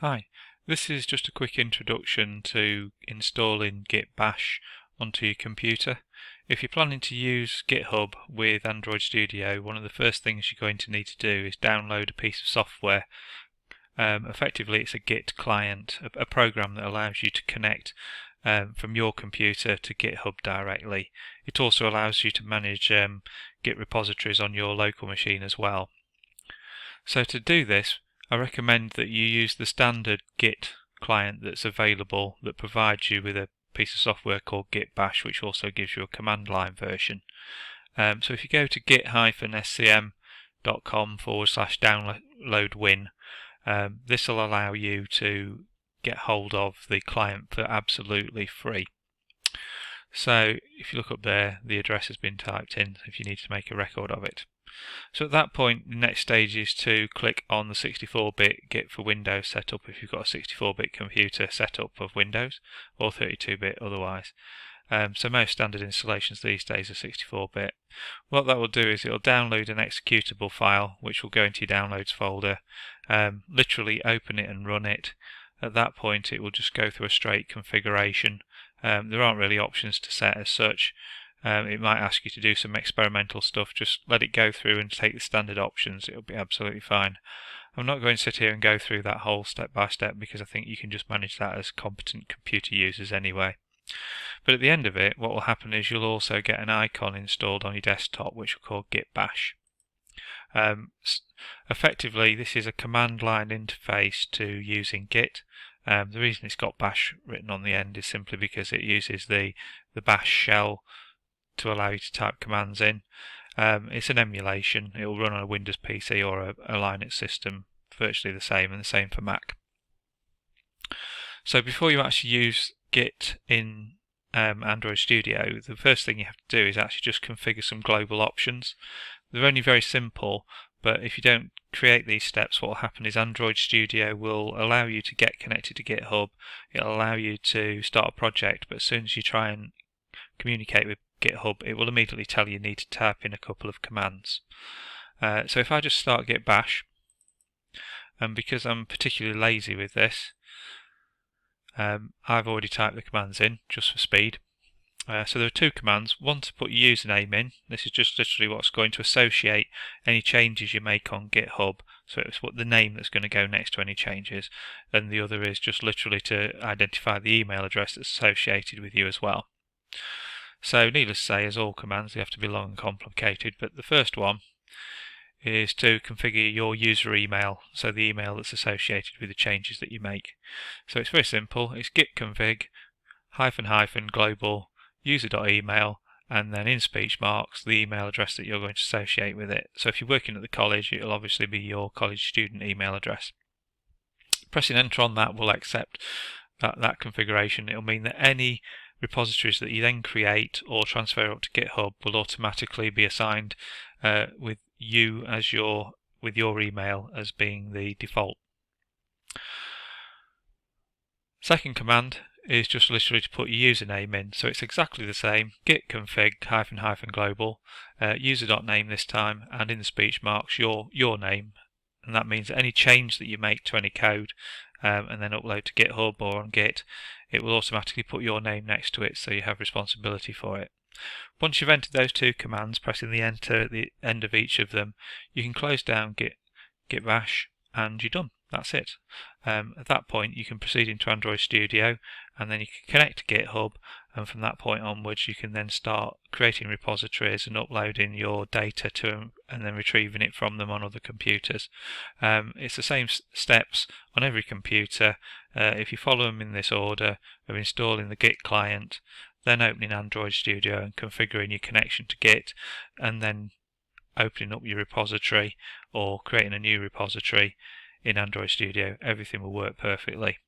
Hi, this is just a quick introduction to installing Git Bash onto your computer. If you're planning to use GitHub with Android Studio, one of the first things you're going to need to do is download a piece of software. Effectively, it's a Git client, a program that allows you to connect from your computer to GitHub directly. It also allows you to manage Git repositories on your local machine as well. So to do this, I recommend that you use the standard Git client that's available that provides you with a piece of software called Git Bash, which also gives you a command line version. So if you go to git-scm.com/download-win, this will allow you to get hold of the client for absolutely free. So if you look up there, the address has been typed in if you need to make a record of it. So at that point, the next stage is to click on the 64-bit Git for Windows setup if you've got a 64-bit computer setup of Windows, or 32-bit otherwise. So most standard installations these days are 64-bit. What that will do is it'll download an executable file which will go into your downloads folder, literally open it and run it. At that point it will just go through a straight configuration. There aren't really options to set as such. It might ask you to do some experimental stuff. Just let it go through and take the standard options. It'll be absolutely fine. I'm not going to sit here and go through that whole step by step because I think you can just manage that as competent computer users anyway. But at the end of it, what will happen is you'll also get an icon installed on your desktop which we'll call Git Bash. Effectively, this is a command line interface to using Git. The reason it's got Bash written on the end is simply because it uses the Bash shell to allow you to type commands in. It's an emulation. It will run on a Windows PC or a Linux system, virtually the same, and the same for Mac. So before you actually use Git in Android Studio, the first thing you have to do is actually just configure some global options. They're only very simple, but if you don't create these steps, what will happen is Android Studio will allow you to get connected to GitHub. It'll allow you to start a project, but as soon as you try and communicate with GitHub, it will immediately tell you need to type in a couple of commands. So if I just start Git Bash, and because I'm particularly lazy with this, I've already typed the commands in just for speed. So there are two commands, one to put your username in. This is just literally what's going to associate any changes you make on GitHub, so it's what the name that's going to go next to any changes, and the other is just literally to identify the email address that's associated with you as well. So needless to say, as all commands, they have to be long and complicated, but the first one is to configure your user email, so the email that's associated with the changes that you make. So it's very simple. It's git config -- global user.email, and then in speech marks the email address that you're going to associate with it. So if you're working at the college, it'll obviously be your college student email address. Pressing enter on that will accept that configuration. It'll mean that any repositories that you then create or transfer up to GitHub will automatically be assigned with you as with your email as being the default. Second command is just literally to put your username in, so it's exactly the same. Git config -- global user.name this time, and in the speech marks your name, and that means that any change that you make to any code and then upload to GitHub or on Git, it will automatically put your name next to it, so you have responsibility for it. Once you've entered those two commands, pressing the enter at the end of each of them, you can close down Git Bash and you're done. That's it. At that point you can proceed into Android Studio, and then you can connect to GitHub, and from that point onwards you can then start creating repositories and uploading your data to them and then retrieving it from them on other computers. It's the same steps on every computer. If you follow them in this order of installing the Git client, then opening Android Studio and configuring your connection to Git, and then opening up your repository or creating a new repository in Android Studio, everything will work perfectly.